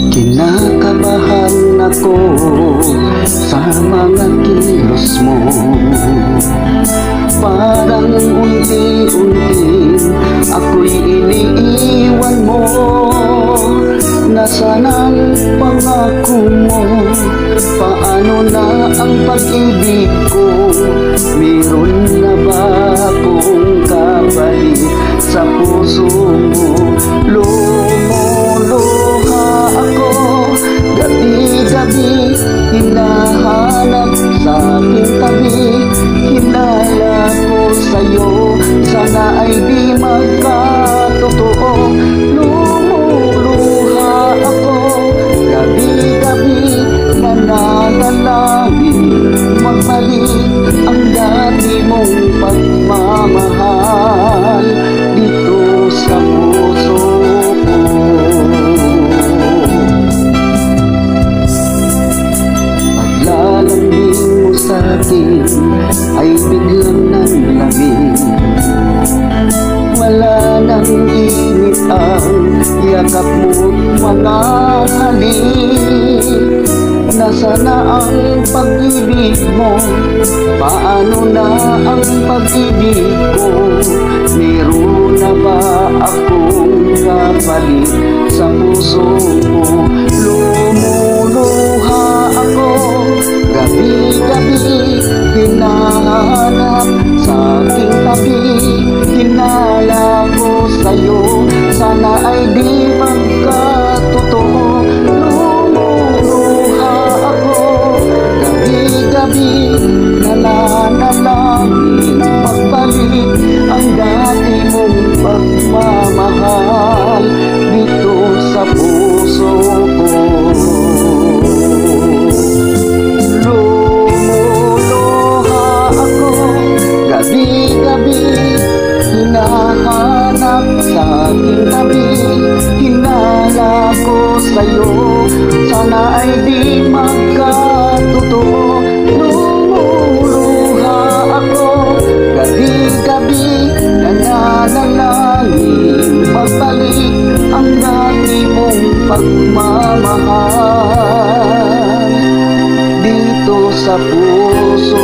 Kinakabahan ako sa mga kilos mo. Parang unti-unti ako'y iniiwan mo. Nasaan ang pangako mo? Paano na ang pag-ibig ko? Meron na ba akong kapalit sa puso mo? Lumuluha ako, gabi-gabi hinahanap sa aking tabi. Hinala ko sa'yo, sana ay di magkatotoo. Lumuluha ako, gabi-gabi nananalangin magbalik ang dati mong pagmamahal dito sa puso ko. Paglalambing mo sa'kin ay biglang nanlamig. Wala nang init ang yakap mo't mga halik. Nasaan na ang pag-ibig mo? Paano na ang pag-ibig ko? Meron na ba akong kapalit sa puso mo? Lumuluha ako, gabi-gabi hinahanap sa aking tabi. Hinala ko sa'yo, sana ay di magkatotoo. Lumuluha ako, gabi-gabi nananalangin magbalik ang dati mong pagmamahal dito sa puso ko. Lumuluha ako, gabi-gabi hinahanap sa aking tabi. Hinala ko sa'yo, sana ay di magkatotoo. Lumuluha ako, gabi-gabi nananalangin magbalik ang dati mong pagmamahal dito sa puso